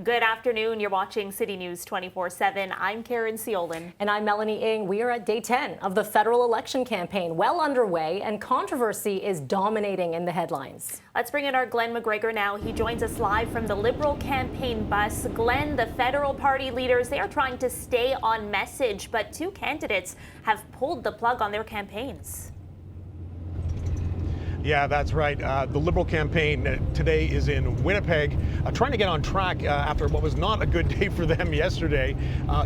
Good afternoon. You're watching City News 24/7. I'm Karen Seolin. And I'm Melanie Ng. We are at day 10 of the federal election campaign, well underway, and controversy is dominating in the headlines. Let's bring in our Glen McGregor now. He joins us live from the Liberal campaign bus. Glen, the federal party leaders, they are trying to stay on message, but two candidates have pulled the plug on their campaigns. Yeah, that's right. The Liberal campaign today is in Winnipeg, trying to get on track after what was not a good day for them yesterday.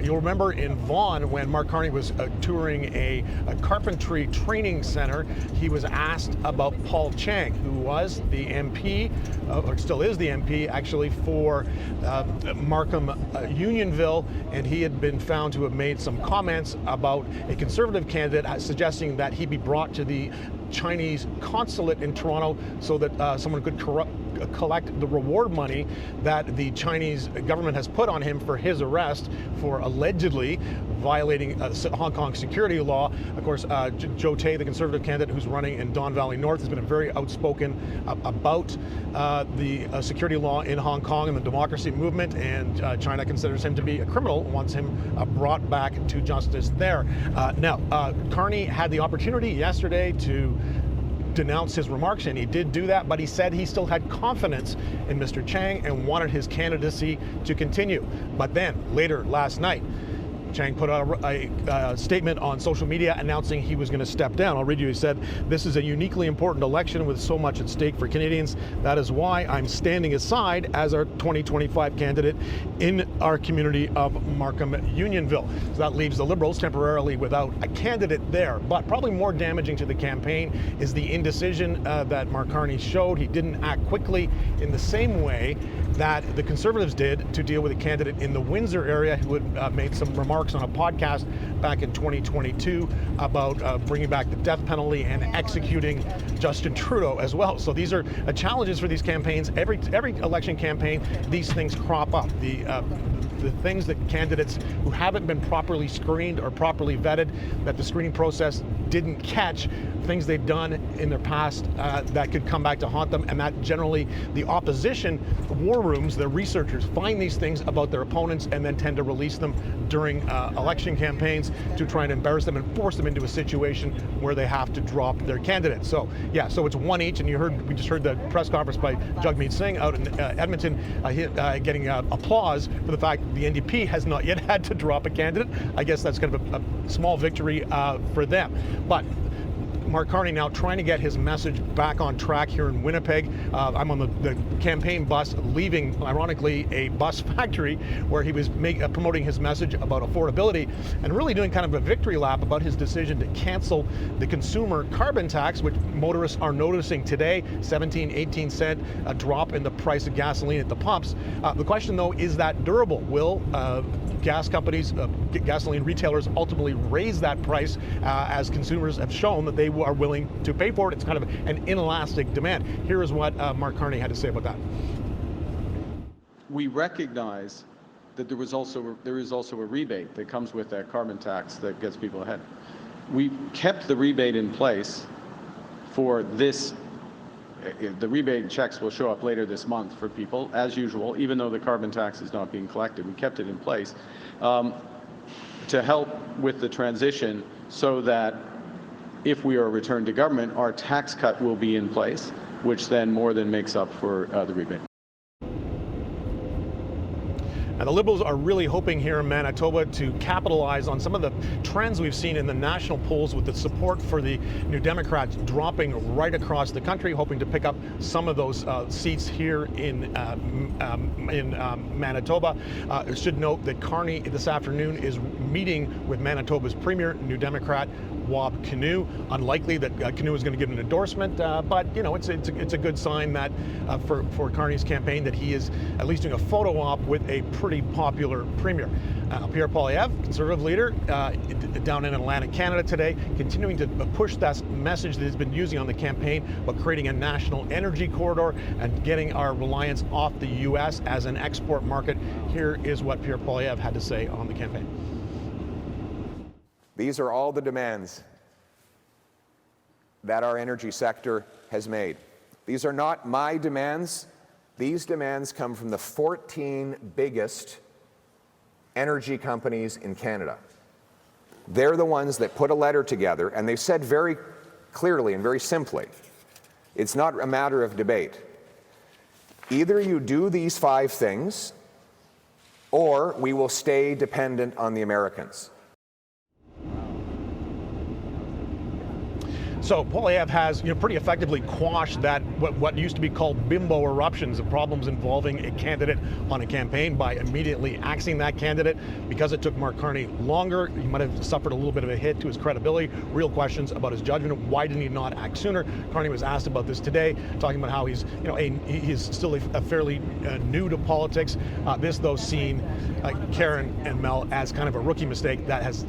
You'll remember in Vaughan when Mark Carney was touring a carpentry training center, he was asked about Paul Chang, who was the MP, or still is the MP, actually, for Markham Unionville, and he had been found to have made some comments about a Conservative candidate suggesting that he be brought to the Chinese consulate in Toronto so that someone could collect the reward money that the Chinese government has put on him for his arrest for allegedly violating Hong Kong security law. Of course, Joe Tay, the Conservative candidate who's running in Don Valley North, has been very outspoken about the security law in Hong Kong and the democracy movement, and China considers him to be a criminal, wants him brought back to justice there. Now, Carney had the opportunity yesterday to denounce his remarks, and he did do that, but he said he still had confidence in Mr. Chang and wanted his candidacy to continue. But then, later last night, Chang put out a statement on social media announcing he was going to step down. I'll read you. He said, "This is a uniquely important election with so much at stake for Canadians. That is why I'm standing aside as our 2025 candidate in our community of Markham Unionville." So that leaves the Liberals temporarily without a candidate there. But probably more damaging to the campaign is the indecision that Mark Carney showed. He didn't act quickly in the same way that the Conservatives did to deal with a candidate in the Windsor area who had made some remarks on a podcast back in 2022 about bringing back the death penalty and executing Justin Trudeau as well. So these are challenges for these campaigns. Every election campaign, these things crop up. The things that candidates who haven't been properly screened or properly vetted, that the screening process didn't catch, things they've done in their past that could come back to haunt them, and that generally the opposition war rooms, the researchers find these things about their opponents and then tend to release them during election campaigns to try and embarrass them and force them into a situation where they have to drop their candidate. So yeah, so it's one each, and we just heard the press conference by Jagmeet Singh out in Edmonton getting applause for the fact the NDP has not yet had to drop a candidate. I guess that's kind of a small victory for them. But Mark Carney now trying to get his message back on track here in Winnipeg. I'm on the campaign bus leaving, ironically, a bus factory where he was promoting his message about affordability and really doing kind of a victory lap about his decision to cancel the consumer carbon tax, which motorists are noticing today, 17, 18 cent drop in the price of gasoline at the pumps. The question, though, is that durable? Will gas companies, gasoline retailers ultimately raise that price as consumers have shown that they are willing to pay for it? It's kind of an inelastic demand. Here is what Mark Carney had to say about that. We recognize that there is also a rebate that comes with that carbon tax that gets people ahead. We kept the rebate in place for this. The rebate checks will show up later this month for people, as usual, even though the carbon tax is not being collected. We kept it in place to help with the transition so that if we are returned to government, our tax cut will be in place, which then more than makes up for the rebate. And the Liberals are really hoping here in Manitoba to capitalize on some of the trends we've seen in the national polls with the support for the New Democrats dropping right across the country, hoping to pick up some of those seats here in Manitoba. I should note that Carney this afternoon is meeting with Manitoba's Premier, New Democrat Wab Kinew. Unlikely that Kinew is going to give an endorsement, but you know, it's a good sign that for Carney's campaign that he is at least doing a photo op with a pretty popular premier. Pierre Poilievre, Conservative leader, down in Atlantic Canada today, continuing to push that message that he's been using on the campaign about creating a national energy corridor and getting our reliance off the U.S. as an export market. Here is what Pierre Poilievre had to say on the campaign. These are all the demands that our energy sector has made. These are not my demands. These demands come from the 14 biggest energy companies in Canada. They're the ones that put a letter together, and they've said very clearly and very simply, it's not a matter of debate. Either you do these 5 things, or we will stay dependent on the Americans. So Poilievre has, pretty effectively quashed that what used to be called bimbo eruptions of problems involving a candidate on a campaign by immediately axing that candidate. Because it took Mark Carney longer, he might have suffered a little bit of a hit to his credibility. Real questions about his judgment. Why didn't he not act sooner? Carney was asked about this today, talking about how he's, he's still a fairly new to politics. This, though, seen Karen and Mel as kind of a rookie mistake that has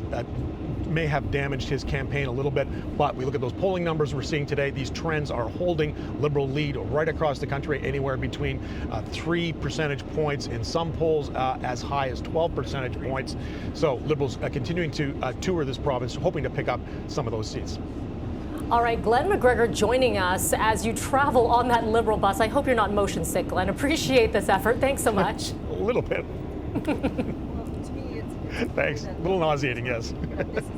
may have damaged his campaign a little bit, but we look at those polling numbers we're seeing today. These trends are holding. Liberal lead right across the country, anywhere between 3 percentage points, in some polls as high as 12 percentage points. So Liberals continuing to tour this province, hoping to pick up some of those seats. All right, Glen McGregor joining us as you travel on that Liberal bus. I hope you're not motion sick, Glenn. Appreciate this effort. Thanks so much. A little bit. Thanks. A little nauseating, yes.